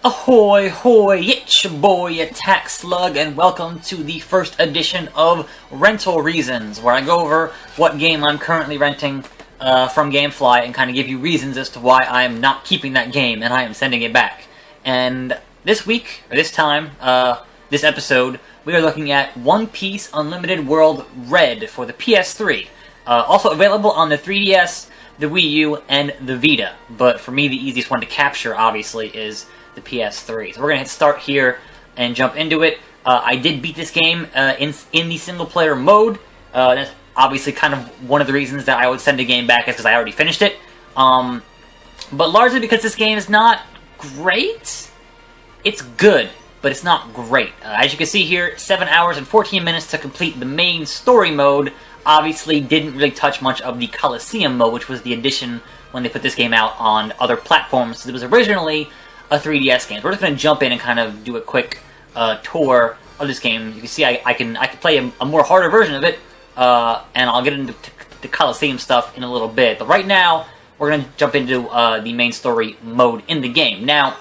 Ahoy hoy, it's your boy attackslug, and welcome to the first edition of Rental Reasons, where I go over what game I'm currently renting from Gamefly and kind of give you reasons as to why I'm not keeping that game and I am sending it back. And this week, or this time, this episode, we are looking at One Piece Unlimited World Red for the PS3. Also available on the 3DS, the Wii U, and the Vita. But for me, the easiest one to capture, obviously, is the PS3. So we're going to hit start here and jump into it. I did beat this game in the single-player mode. That's obviously kind of one of the reasons that I would send a game back is because I already finished it. But largely because this game is not great. It's good, but it's not great. As you can see here, 7 hours and 14 minutes to complete the main story mode. Obviously didn't really touch much of the Coliseum mode, which was the addition when they put this game out on other platforms. It was originally a 3DS game. So we're just going to jump in and kind of do a quick tour of this game. You can see I can play a more harder version of it, and I'll get into the Coliseum stuff in a little bit. But right now, we're going to jump into the main story mode in the game. Now,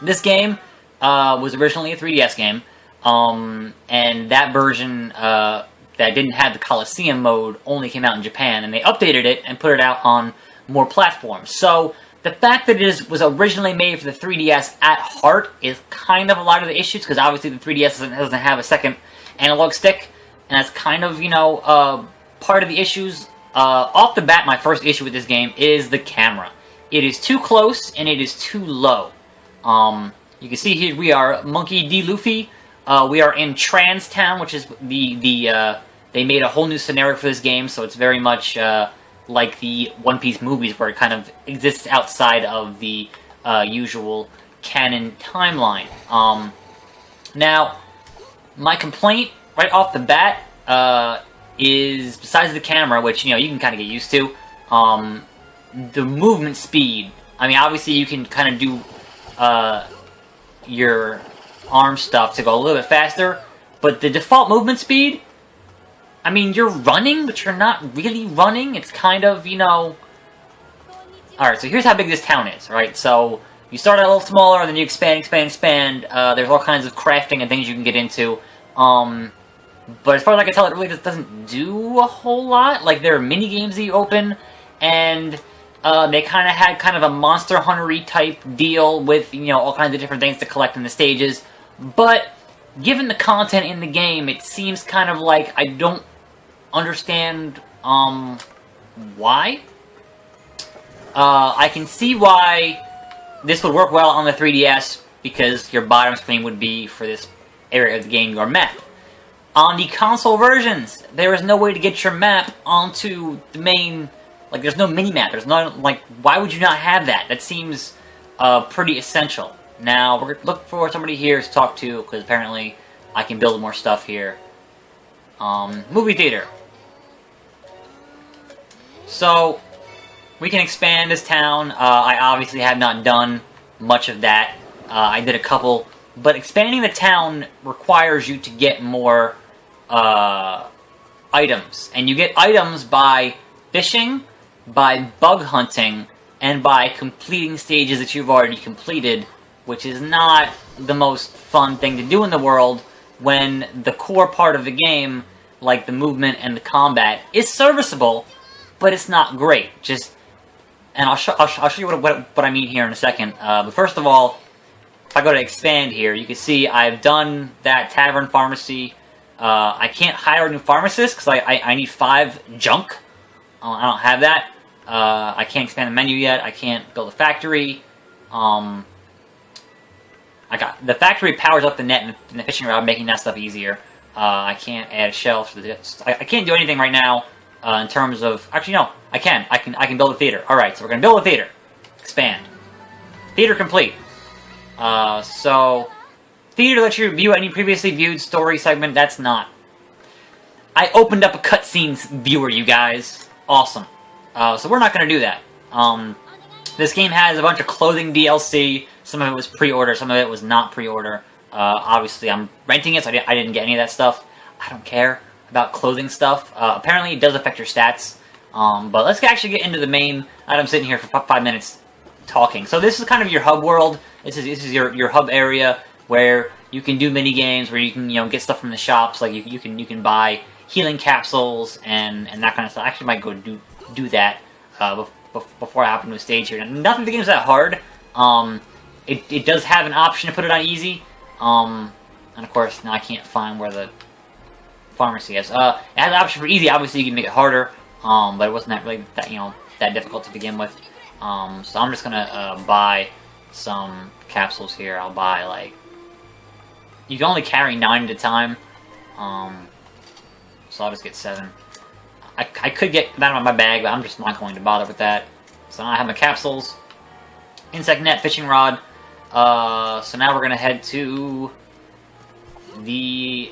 this game was originally a 3DS game, and that version that didn't have the Coliseum mode only came out in Japan, and they updated it and put it out on more platforms. So the fact that it was originally made for the 3DS at heart is kind of a lot of the issues, because obviously the 3DS doesn't have a second analog stick, and that's kind of, you know, part of the issues. Off the bat, my first issue with this game is the camera. It is too close, and it is too low. You can see here we are Monkey D. Luffy. We are in Trans Town, which is they made a whole new scenario for this game, so it's very much like the One Piece movies, where it kind of exists outside of the usual canon timeline. Now, my complaint right off the bat is, besides the camera, which, you know, you can kind of get used to, the movement speed. I mean, obviously you can kind of do your arm stuff to go a little bit faster, but the default movement speed, I mean, you're running, but you're not really running. It's kind of, you know... Alright, so here's how big this town is, right? So, you start out a little smaller, and then you expand. There's all kinds of crafting and things you can get into. But as far as I can tell, it really just doesn't do a whole lot. Like, there are mini-games that you open, and they kind of had kind of a Monster Hunter-y type deal with, you know, all kinds of different things to collect in the stages. But given the content in the game, it seems kind of like I don't understand why. I can see why this would work well on the 3DS, because your bottom screen would be, for this area of the game, your map. On the console versions, there is no way to get your map onto the main... Like, there's no mini-map. There's no... Like, why would you not have that? That seems pretty essential. Now, we're going to look for somebody here to talk to, because apparently I can build more stuff here. Movie theater. So, we can expand this town. I obviously have not done much of that. I did a couple. But expanding the town requires you to get more items. And you get items by fishing, by bug hunting, and by completing stages that you've already completed, which is not the most fun thing to do in the world when the core part of the game, like the movement and the combat, is serviceable, but it's not great. And I'll show you what I mean here in a second. But first of all, if I go to expand here, you can see I've done that tavern pharmacy. I can't hire a new pharmacist because I need 5 junk. I don't have that. I can't expand the menu yet. I can't build a factory. The factory powers up the net and the fishing rod, making that stuff easier. I can't add shelves. I can't do anything right now in terms of... Actually, no. I can build a theater. Alright, so we're going to build a theater. Expand. Theater complete. So... Theater lets you view any previously viewed story segment. That's not... I opened up a cutscenes viewer, you guys. Awesome. So we're not going to do that. This game has a bunch of clothing DLC. Some of it was pre-order, some of it was not pre-order. Obviously, I'm renting it, so I didn't get any of that stuff. I don't care about clothing stuff. Apparently, it does affect your stats. But let's actually get into the main item. Sitting here for 5 minutes talking. So this is kind of your hub world. This is your hub area where you can do mini games, where you can get stuff from the shops. Like you can buy healing capsules and that kind of stuff. I actually might go do that before I hop into a stage here. Nothing the game's that hard. It does have an option to put it on easy. And of course now I can't find where the pharmacy is. It has an option for easy. Obviously you can make it harder. But it wasn't really that difficult to begin with. So I'm just gonna buy some capsules here. I'll buy, like, you can only carry 9 at a time. So I'll just get 7. I could get that out of my bag, but I'm just not going to bother with that. So now I have my capsules, insect net, fishing rod. So now we're gonna head to the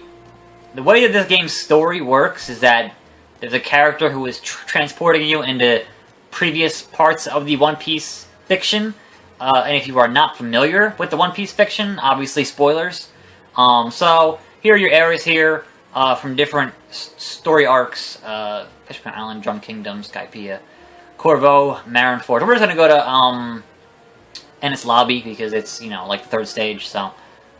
way that this game's story works is that there's a character who is transporting you into previous parts of the One Piece fiction. And if you are not familiar with the One Piece fiction, obviously spoilers. So here are your areas here from different story arcs. Fishman Island, Drum Kingdom, Skypiea, Corvo, Marineford. We're just going to go to Ennis Lobby because it's, like the 3rd stage. So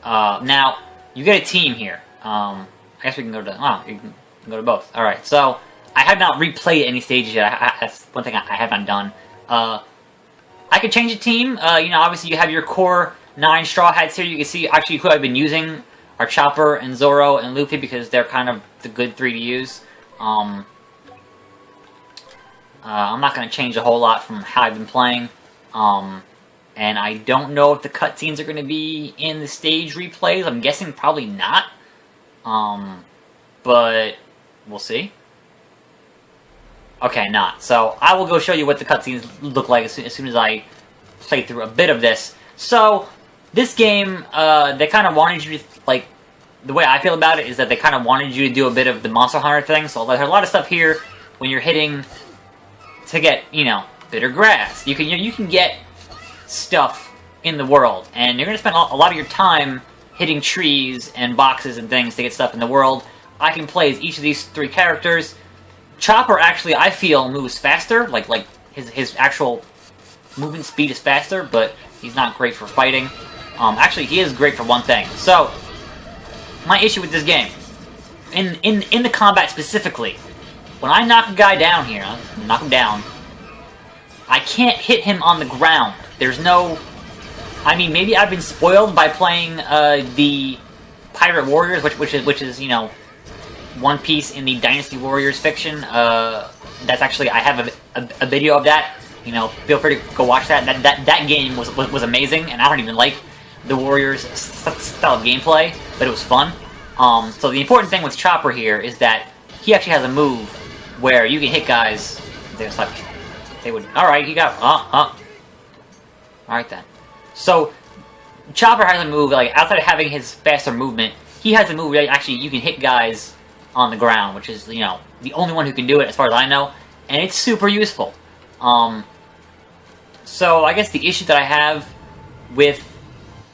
now, you get a team here. I guess we can go to... Oh, you can go to both. Alright, so I have not replayed any stages yet. That's one thing I have not done. I could change the team. Obviously you have your core 9 Straw Hats here. You can see, actually, who I've been using are Chopper and Zoro and Luffy because they're kind of the good 3 to use. I'm not going to change a whole lot from how I've been playing. And I don't know if the cutscenes are going to be in the stage replays. I'm guessing probably not. But we'll see. Okay, not. So I will go show you what the cutscenes look like as soon as I play through a bit of this. So this game, they kind of wanted you to, like, the way I feel about it is that they kind of wanted you to do a bit of the Monster Hunter thing. So there's a lot of stuff here when you're hitting to get, bitter grass. You can get stuff in the world, and you're going to spend a lot of your time hitting trees and boxes and things to get stuff in the world. I can play as each of these 3 characters. Chopper, actually, I feel, moves faster. Like his actual movement speed is faster, but he's not great for fighting. Actually, he is great for one thing. So, my issue with this game, in the combat specifically, when I knock a guy down here, knock him down, I can't hit him on the ground. There's no... I mean, maybe I've been spoiled by playing the Pirate Warriors, which is One Piece in the Dynasty Warriors fiction. That's actually, I have a video of that. Feel free to go watch that. That game was amazing, and I don't even like the Warriors style of gameplay, but it was fun. So the important thing with Chopper here is that he actually has a move where you can hit guys. They would. All right, he got. All right then. So Chopper has a move like outside of having his faster movement, he has a move where actually you can hit guys on the ground, which is, the only one who can do it as far as I know, and it's super useful. So I guess the issue that I have with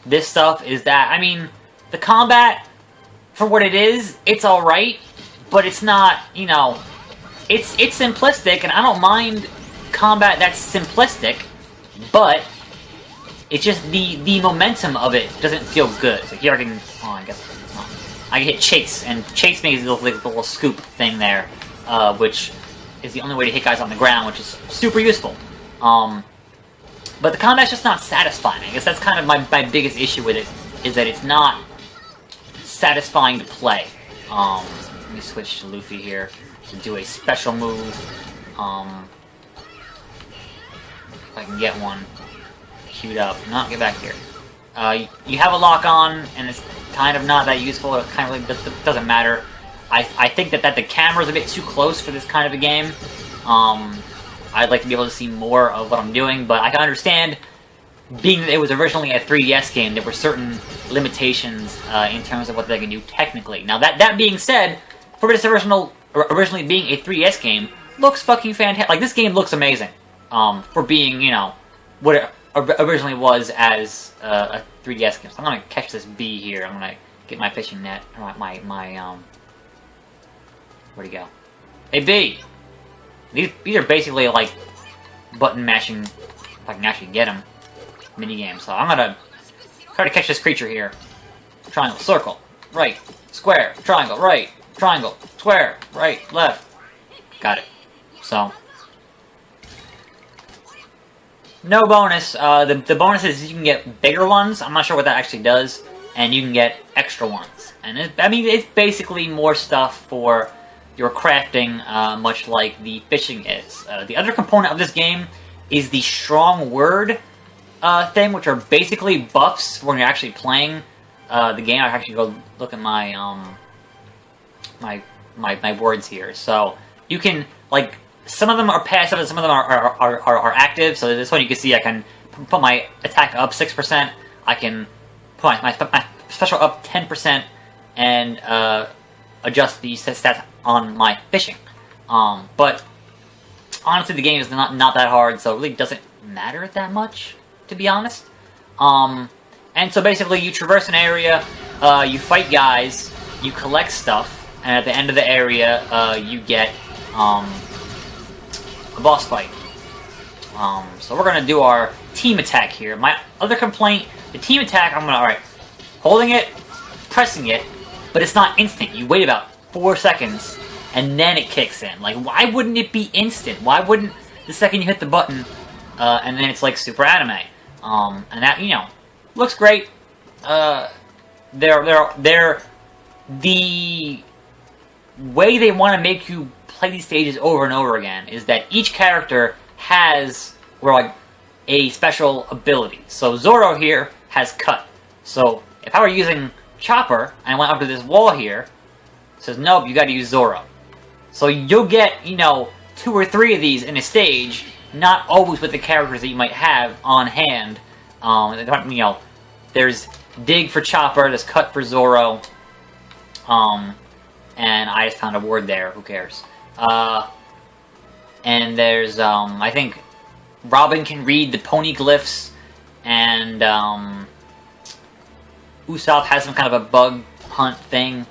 this stuff is that, I mean, the combat, for what it is, it's alright, but it's not, it's simplistic, and I don't mind combat that's simplistic, but it's just the momentum of it doesn't feel good. So here I can, I guess, I can hit Chase, and Chase makes a little scoop thing there, which is the only way to hit guys on the ground, which is super useful. But the combat's just not satisfying. I guess that's kind of my biggest issue with it, is that it's not satisfying to play. Let me switch to Luffy here to do a special move. If I can get one queued up. No, get back here. You have a lock on, and it's kind of not that useful. It kind of really doesn't matter. I think that the camera's a bit too close for this kind of a game. I'd like to be able to see more of what I'm doing, but I can understand, being that it was originally a 3DS game, there were certain limitations in terms of what they can do technically. Now, that being said, for this originally being a 3DS game, looks fucking fantastic. Like, this game looks amazing for being, what it originally was as a 3DS game. So I'm gonna catch this bee here. I'm gonna get my fishing net, or my where'd he go? Hey, bee! These are basically like button mashing, if I can actually get them. minigame. So I'm gonna try to catch this creature here. Triangle, circle, right, square, triangle, right, triangle, square, right, left. Got it. So, no bonus. The bonus is you can get bigger ones. I'm not sure what that actually does. And you can get extra ones. And it's basically more stuff for your crafting, much like the fishing is. The other component of this game is the strong word thing, which are basically buffs when you're actually playing the game. I actually go look at my my words here. So you can, like, some of them are passive and some of them are active. So this one you can see I can put my attack up 6%. I can put my special up 10% and adjust the stats on my fishing. But honestly, the game is not that hard, so it really doesn't matter that much, to be honest. And so basically, you traverse an area, you fight guys, you collect stuff, and at the end of the area, you get a boss fight. So we're gonna do our team attack here. My other complaint, the team attack, alright, holding it, pressing it, but it's not instant. You wait about 4 seconds, and then it kicks in. Like, why wouldn't it be instant? Why wouldn't the second you hit the button, and then it's like super anime? And that, looks great. The way they want to make you play these stages over and over again is that each character has, a special ability. So Zoro here has cut. So if I were using Chopper, and I went up to this wall here, it says, nope, you gotta use Zoro. So you'll get, 2 or 3 of these in a stage, not always with the characters that you might have on hand. There's dig for Chopper, there's cut for Zoro, and I just found a word there, who cares. And there's, I think Robin can read the pony glyphs, and, Usopp has some kind of a bug hunt thing,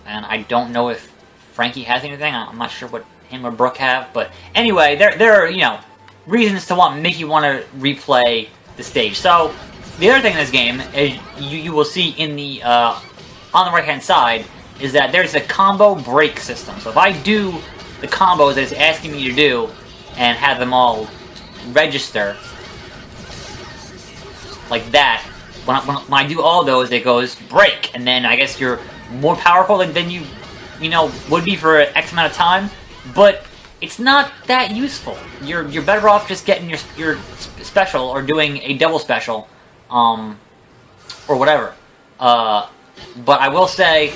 and I don't know if Frankie has anything. I'm not sure what him or Brooke have, but anyway, there are, reasons to make you want to replay the stage. So, the other thing in this game, is you will see in the, on the right-hand side, is that there's a combo break system. So if I do the combos that it's asking me to do, and have them all register, like that, when I do all those, it goes break, and then I guess you're more powerful than you would be for X amount of time, but it's not that useful. You're better off just getting your special, or doing a double special, or whatever. But I will say,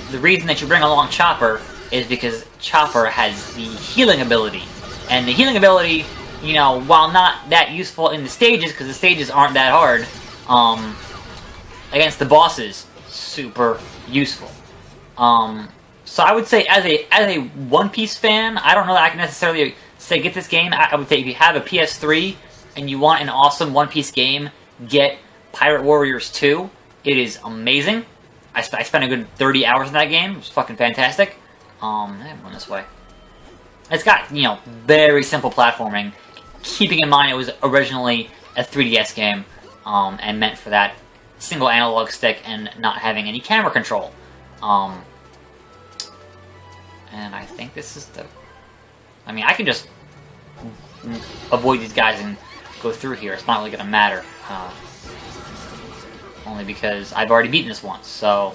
the reason that you bring along Chopper is because Chopper has the healing ability, and the healing ability, while not that useful in the stages, because the stages aren't that hard, against the bosses, super useful. So I would say, as a One Piece fan, I don't know that I can necessarily say get this game. I would say if you have a PS3 and you want an awesome One Piece game, get Pirate Warriors 2. It is amazing. I spent a good 30 hours in that game. It was fucking fantastic. I'm going this way. It's got, very simple platforming, keeping in mind it was originally a 3DS game, and meant for that single analog stick and not having any camera control. And I think this is I can just avoid these guys and go through here. It's not really going to matter. Only because I've already beaten this once, so...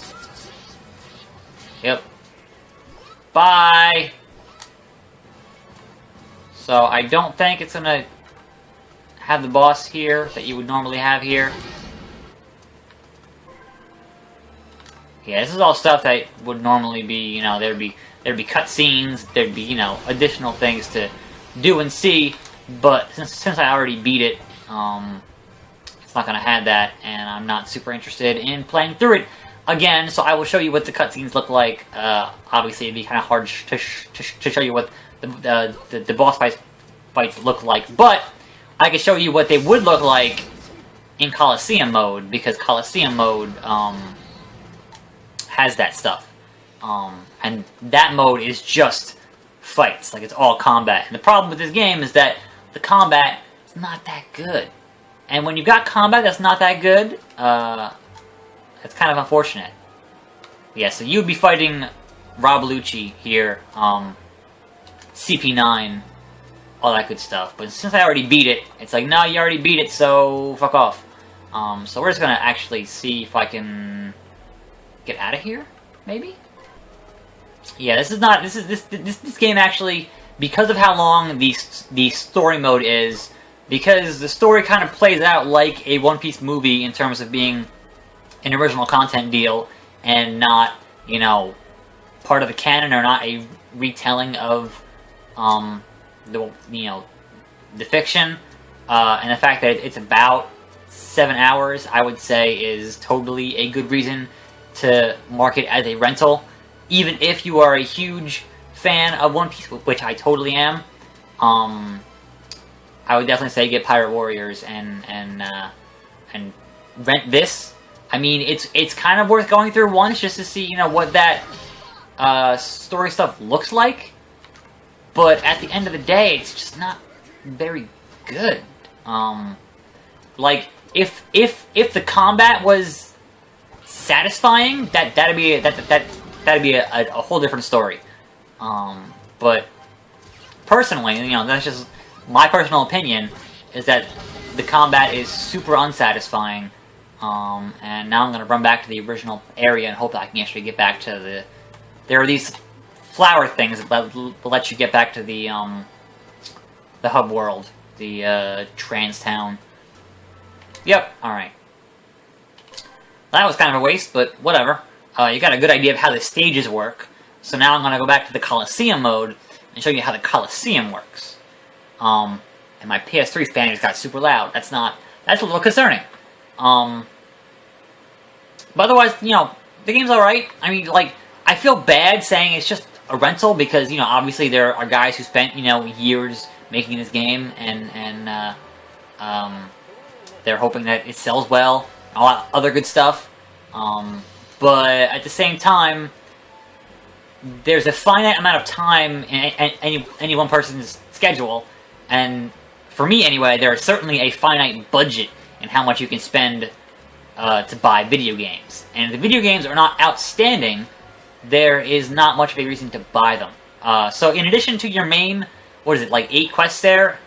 Yep. Bye! So, I don't think it's going to have the boss here that you would normally have here. Yeah, this is all stuff that would normally be, there'd be cutscenes, there'd be, additional things to do and see, but since I already beat it, it's not going to have that, and I'm not super interested in playing through it again, so I will show you what the cutscenes look like. Obviously, it'd be kind of hard to show you what the boss fights look like, but I can show you what they would look like in Coliseum mode, because Coliseum mode has that stuff. And that mode is just fights, like it's all combat. And the problem with this game is that the combat is not that good. And when you've got combat that's not that good, it's kind of unfortunate. Yeah, so you'd be fighting Rob Lucci here, CP9, all that good stuff. But since I already beat it, it's like, no, you already beat it, so fuck off. So we're just gonna actually see if I can get out of here, maybe? Yeah, this game actually, because of how long the story mode is, because the story kind of plays out like a One Piece movie in terms of being an original content deal and not, you know, part of the canon, or not a retelling of the fiction, and the fact that it's about 7 hours, I would say, is totally a good reason to mark it as a rental. Even if you are a huge fan of One Piece, which I totally am, I would definitely say get Pirate Warriors and rent this. I mean, it's kind of worth going through once just to see, you know, what that story stuff looks like. But at the end of the day, it's just not very good. Like if the combat was satisfying, that'd be a whole different story. But personally, you know, that's just my personal opinion, is that the combat is super unsatisfying. And now I'm gonna run back to the original area and hope that I can actually get back to the. There are these flower things that let you get back to the hub world, the trans town. Yep. All right. That was kind of a waste, but whatever. You got a good idea of how the stages work. So now I'm gonna go back to the Coliseum mode and show you how the Coliseum works. And my PS3 fan just got super loud. That's a little concerning. But otherwise, you know, the game's alright. I mean, like, I feel bad saying it's just a rental because, you know, obviously there are guys who spent, you know, years making this game and they're hoping that it sells well, all that other good stuff. But at the same time, there's a finite amount of time in any one person's schedule, and for me anyway, there is certainly a finite budget in how much you can spend to buy video games. And if the video games are not outstanding, there is not much of a reason to buy them. So in addition to your main, what is it, like 8 quests there,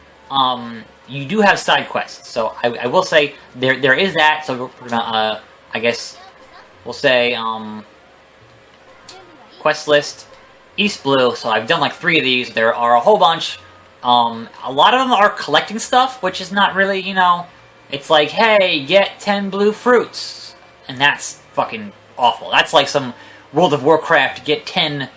you do have side quests. So I will say there is that, so we're gonna, I guess, we'll say, quest list, East Blue, so I've done like 3 of these. There are a whole bunch. A lot of them are collecting stuff, which is not really, you know, it's like, hey, get 10 blue fruits. And that's fucking awful. That's like some World of Warcraft, get 10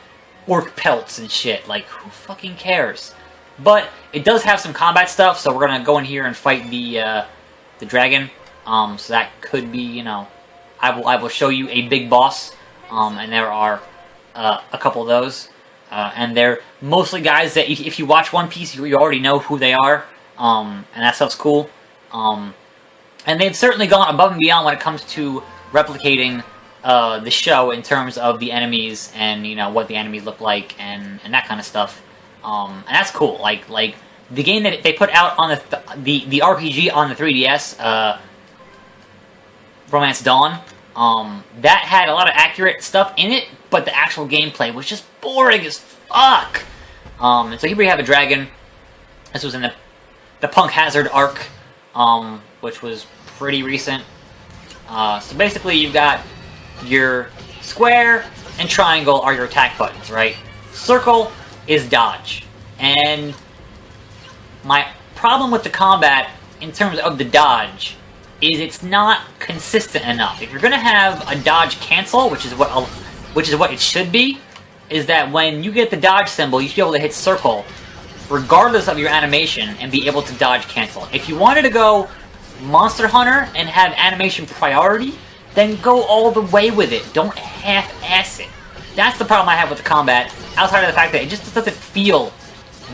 orc pelts and shit. Like, who fucking cares? But it does have some combat stuff, so we're gonna go in here and fight the dragon. So that could be, you know, I will show you a big boss, and there are a couple of those. And they're mostly guys that if you watch One Piece, you already know who they are, and that stuff's cool. And they've certainly gone above and beyond when it comes to replicating the show in terms of the enemies and, you know, what the enemies look like and that kind of stuff. And that's cool. Like the game that they put out on the RPG on the 3DS, Romance Dawn, that had a lot of accurate stuff in it, but the actual gameplay was just boring as fuck. And so here we have a dragon. This was in the Punk Hazard arc, which was pretty recent. So basically you've got your square and triangle are your attack buttons, right? Circle is dodge. And my problem with the combat in terms of the dodge is it's not consistent enough. If you're gonna have a dodge cancel, which is what it should be, is that when you get the dodge symbol, you should be able to hit circle regardless of your animation and be able to dodge cancel. If you wanted to go Monster Hunter and have animation priority, then go all the way with it. Don't half-ass it. That's the problem I have with the combat, outside of the fact that it just doesn't feel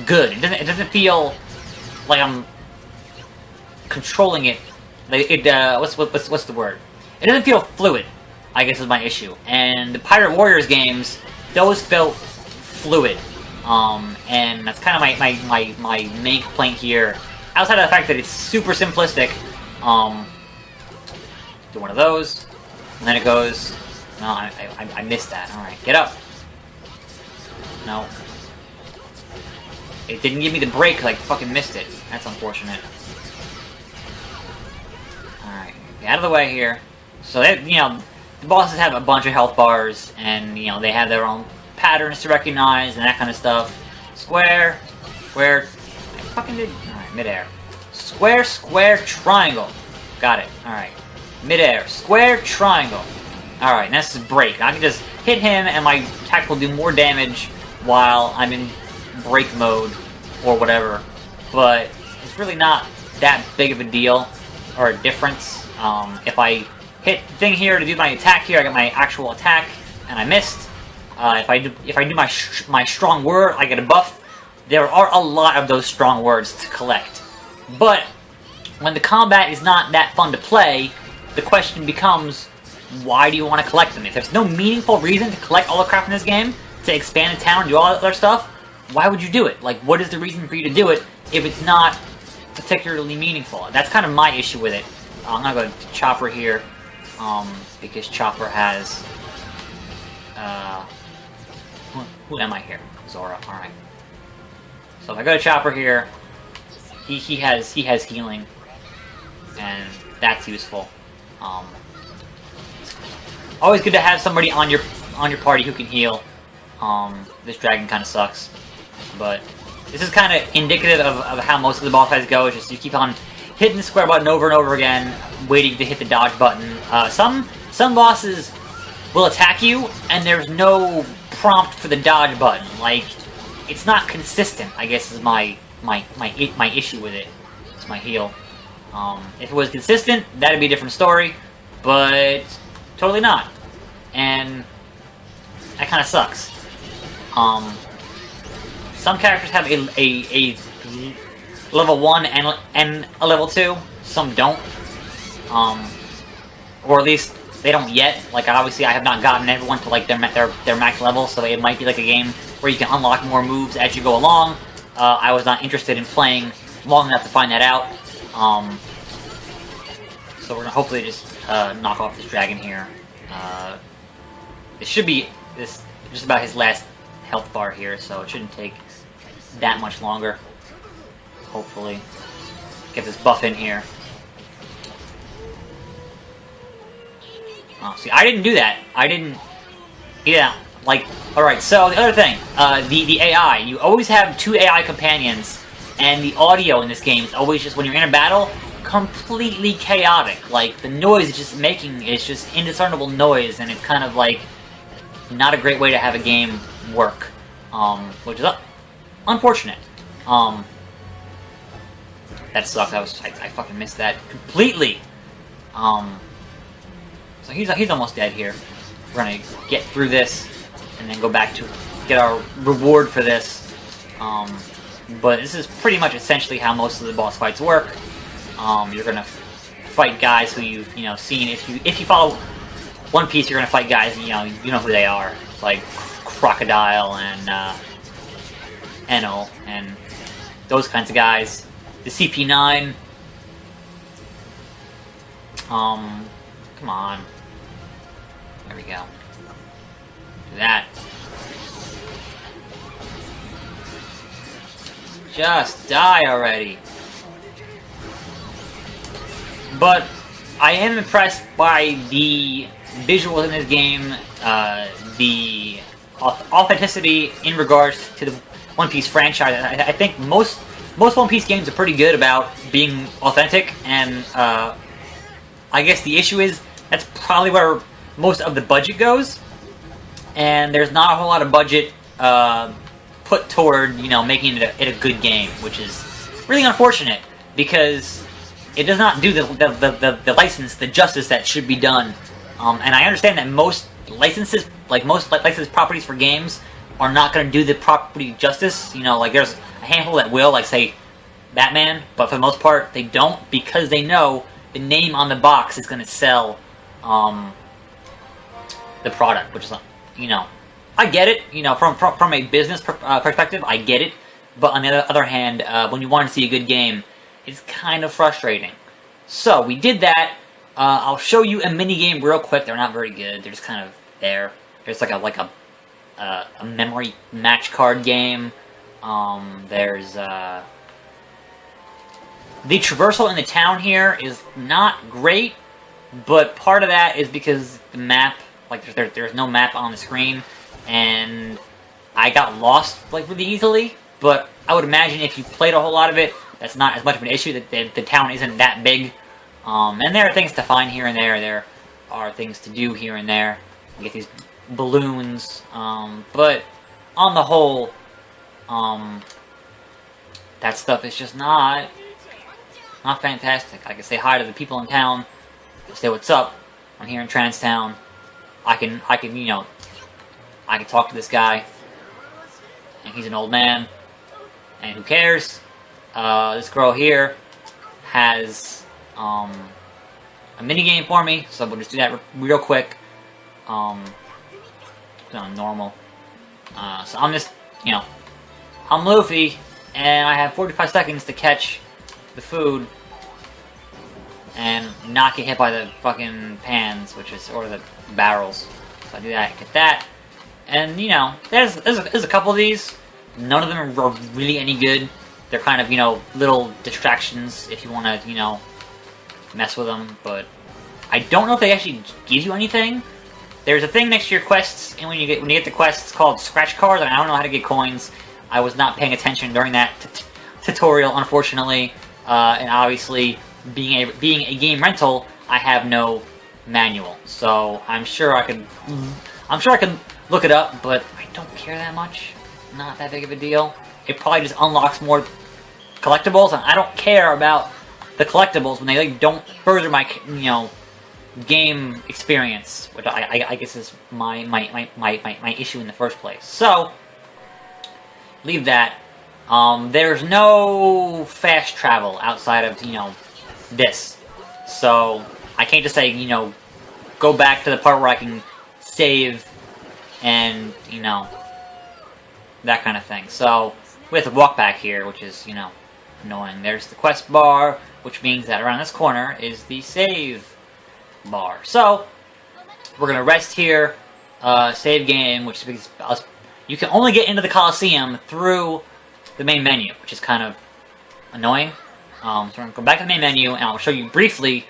good. It doesn't feel like I'm controlling it. Like what's the word? It doesn't feel fluid, I guess is my issue. And the Pirate Warriors games, those felt fluid. And that's kind of my main complaint here. Outside of the fact that it's super simplistic, Do one of those, and then it goes. No, I missed that. All right, get up. No. It didn't give me the break, like fucking missed it. That's unfortunate. Alright, get out of the way here. So they, the bosses have a bunch of health bars, and, they have their own patterns to recognize, and that kind of stuff. Square, square, I fucking did, alright, midair. Square, square, triangle. Got it, alright. Midair, square, triangle. Alright, and that's his break. I can just hit him, and my attack will do more damage while I'm in break mode or whatever, but it's really not that big of a deal or a difference. If I hit the thing here to do my attack here, I get my actual attack and I missed. If I do my strong word, I get a buff. There are a lot of those strong words to collect, but when the combat is not that fun to play, the question becomes, why do you want to collect them? If there's no meaningful reason to collect all the crap in this game, to expand the town and do all that other stuff, why would you do it? Like, what is the reason for you to do it if it's not particularly meaningful? That's kind of my issue with it. I'm gonna go to Chopper here, because Chopper has, who am I here? Zora, alright. So if I go to Chopper here, he has healing, and that's useful. Always good to have somebody on your party who can heal. This dragon kind of sucks. But this is kind of indicative of how most of the boss fights go. It's just you keep on hitting the square button over and over again, waiting to hit the dodge button. Some bosses will attack you, and there's no prompt for the dodge button. Like, it's not consistent, I guess, is my issue with it. It's my heal. If it was consistent, that'd be a different story, but totally not. And that kind of sucks. Some characters have a level 1 and a level 2. Some don't. Or at least they don't yet. Like, obviously I have not gotten everyone to like their max level, so it might be like a game where you can unlock more moves as you go along. I was not interested in playing long enough to find that out. So we're gonna hopefully just knock off this dragon here. It should be just about his last health bar here, so it shouldn't take that much longer. Hopefully. Get this buff in here. Oh, see, I didn't do that. I didn't... Yeah, like... Alright, so the other thing. The AI. You always have 2 AI companions, and the audio in this game is always just, when you're in a battle, completely chaotic. Like, the noise it's just making is just indiscernible noise, and it's kind of like not a great way to have a game work. Which is unfortunate. That sucks. I fucking missed that completely. So he's almost dead here. We're gonna get through this and then go back to get our reward for this. But this is pretty much essentially how most of the boss fights work. You're gonna fight guys who you've seen. If you follow One Piece, you're gonna fight guys you know who they are, like Crocodile and Enel and those kinds of guys. The CP9. Come on. There we go. Do that. Just die already. But I am impressed by the visuals in this game, the authenticity in regards to the One Piece franchise. I think most One Piece games are pretty good about being authentic, and I guess the issue is that's probably where most of the budget goes, and there's not a whole lot of budget put toward making it a good game, which is really unfortunate because it does not do the license the justice that should be done. And I understand that most licenses, like most licensed properties for games, are not going to do the property justice. Like there's a handful that will, like say Batman, but for the most part they don't, because they know the name on the box is going to sell the product, which is I get it. From a business perspective, I get it. But on the other hand, when you want to see a good game, it's kind of frustrating. So, we did that. I'll show you a minigame real quick. They're not very good. They're just kind of there. There's like a memory match card game. There's the traversal in the town here is not great, but part of that is because the map, like there's no map on the screen, and I got lost like really easily. But I would imagine if you played a whole lot of it, that's not as much of an issue. That the town isn't that big, and there are things to find here and there. There are things to do here and there. You get these balloons, but on the whole, that stuff is just not fantastic. I can say hi to the people in town, say what's up. I'm here in Transtown. I can you know, I can talk to this guy, and he's an old man, and who cares? This girl here has a mini game for me, so we'll just do that real quick. On normal. So I'm just, you know, I'm Luffy, and I have 45 seconds to catch the food and not get hit by the fucking pans, or the barrels. So I do that, get that, and you know, there's a couple of these. None of them are really any good. They're kind of, you know, little distractions if you want to, you know, mess with them. But I don't know if they actually give you anything. There's a thing next to your quests, and when you get the quests, it's called scratch cards, and I don't know how to get coins. I was not paying attention during that tutorial, unfortunately, and obviously, being a game rental, I have no manual. So I'm sure I can look it up, but I don't care that much. Not that big of a deal. It probably just unlocks more collectibles, and I don't care about the collectibles when they like don't further my, you know, game experience, which I guess is my issue in the first place. So leave that. There's no fast travel outside of, you know, this. So I can't just say, you know, go back to the part where I can save and, you know, that kind of thing. So we have to walk back here, which is, you know, annoying. There's the quest bar, which means that around this corner is the save bar. So we're gonna rest here, save game, which means you can only get into the Coliseum through the main menu, which is kind of annoying. So we're gonna go back to the main menu, and I'll show you briefly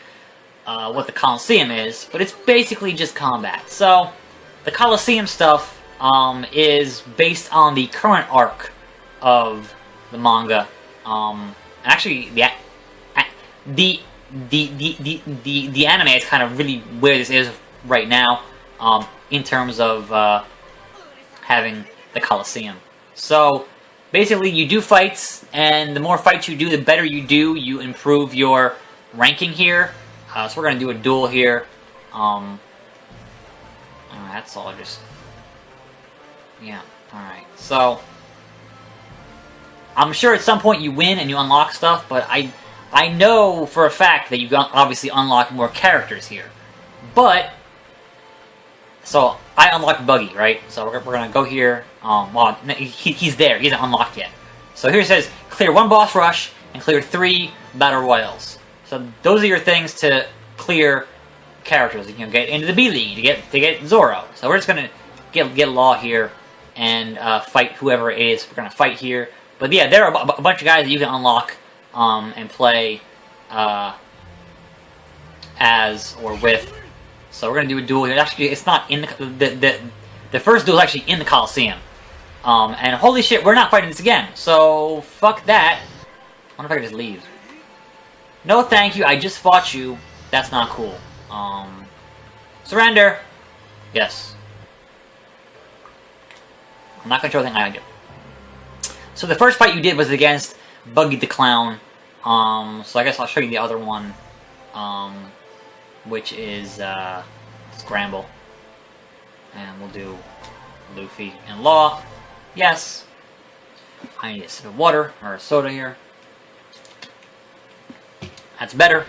what the Coliseum is, but it's basically just combat. So the Coliseum stuff is based on the current arc of the manga. Actually, the anime is kind of really where this is right now, in terms of having the Coliseum. So basically, you do fights, and the more fights you do, the better you do. You improve your ranking here. So we're gonna do a duel here. That's all. Just yeah. All right. So I'm sure at some point you win and you unlock stuff, but I know for a fact that you obviously unlock more characters here. But so I unlocked Buggy, right? So we're gonna go here. Well, he's there. He hasn't unlocked yet. So here it says clear 1 boss rush and clear 3 battle royals. So those are your things to clear characters. You can get into the B League to get Zoro. So we're just gonna get Law here and fight whoever it is. We're gonna fight here. But yeah, there are a bunch of guys that you can unlock and play as or with. So we're gonna do a duel here. Actually, it's not in the first duel is actually in the Coliseum. And holy shit, we're not fighting this again. So fuck that. I wonder if I can just leave. No, thank you. I just fought you. That's not cool. Surrender. Yes. I'm not gonna show anything I do. So the first fight you did was against Buggy the Clown. So I guess I'll show you the other one, which is Scramble. And we'll do Luffy and Law. Yes. I need a sip of water, or a soda here. That's better.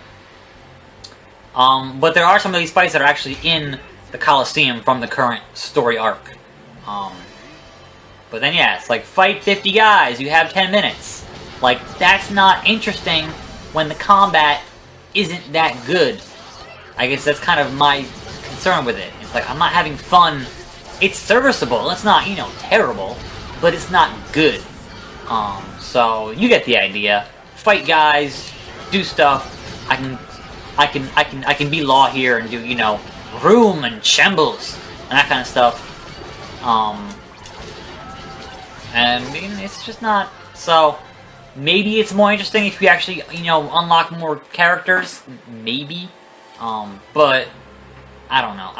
But there are some of these fights that are actually in the Coliseum from the current story arc. But then yeah, it's like, fight 50 guys, you have 10 minutes. Like, that's not interesting when the combat isn't that good. I guess that's kind of my concern with it. It's like, I'm not having fun. It's serviceable. It's not, you know, terrible, but it's not good. So you get the idea. Fight guys, do stuff. I can be Law here and do, you know, room and shambles and that kind of stuff. And it's just not. So maybe it's more interesting if we actually, you know, unlock more characters. Maybe. But I don't know.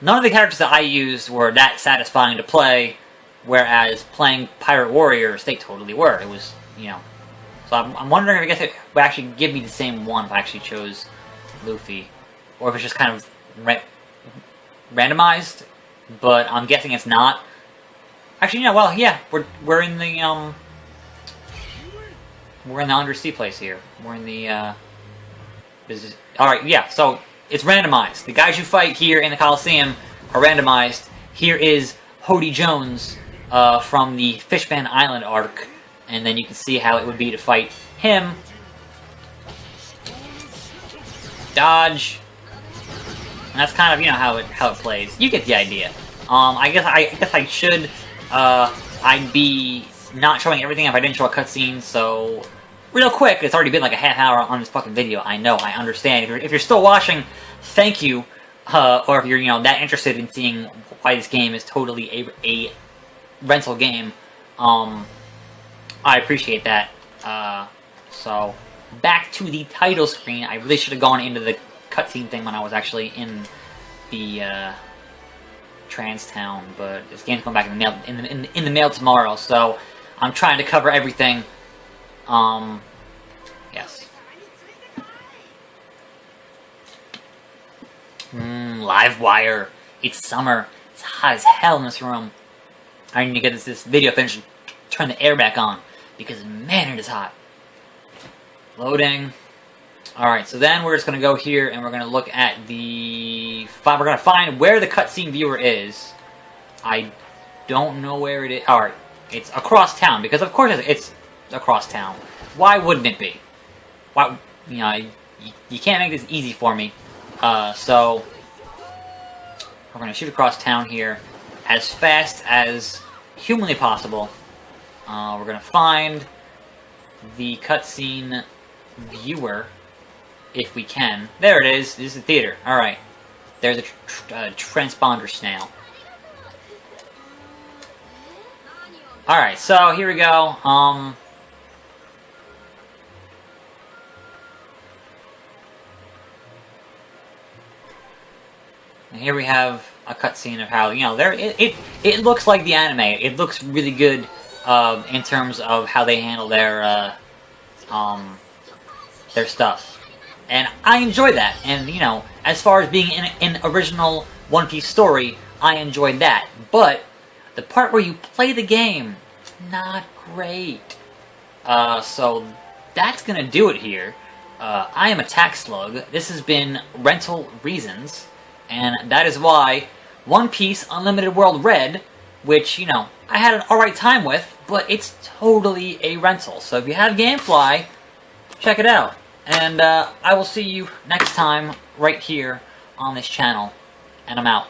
None of the characters that I used were that satisfying to play, whereas playing Pirate Warriors, they totally were. It was, you know. So I'm wondering if I guess it would actually give me the same one if I actually chose Luffy, or if it's just kind of randomized. But I'm guessing it's not. Actually, yeah. Well, yeah. We're in the undersea place here. We're in the all right. Yeah. So it's randomized. The guys you fight here in the Coliseum are randomized. Here is Hody Jones from the Fishman Island arc, and then you can see how it would be to fight him. Dodge. And that's kind of, you know, how it plays. You get the idea. I guess I should I'd be not showing everything if I didn't show a cutscene. So real quick, it's already been like a half hour on this fucking video. I know, I understand. If you're still watching, thank you. Or if you're, you know, that interested in seeing why this game is totally a rental game, I appreciate that. So back to the title screen. I really should have gone into the cutscene thing when I was actually in the Trans Town, but this game's coming back in the mail in the mail tomorrow. So I'm trying to cover everything. Yes. Live wire. It's summer. It's hot as hell in this room. I need to get this video finished and turn the air back on, because man, it is hot. Loading. Alright, so then we're just going to go here and we're going to look at the... We're going to find where the cutscene viewer is. I don't know where it is. Alright, it's across town, because of course it's across town. Why wouldn't it be? Why, you know, you can't make this easy for me. So we're going to shoot across town here as fast as humanly possible. We're going to find the cutscene viewer if we can. There it is. This is the theater. Alright. There's a transponder snail. Alright, so here we go. And here we have a cutscene of how, you know, it looks like the anime. It looks really good in terms of how they handle their stuff. And I enjoy that. And, you know, as far as being in an original One Piece story, I enjoyed that. But the part where you play the game, not great. So that's gonna do it here. I am attackslug. This has been Rental Reasons. And that is why One Piece Unlimited World Red, which, you know, I had an alright time with, but it's totally a rental. So if you have Gamefly, check it out. And I will see you next time right here on this channel. And I'm out.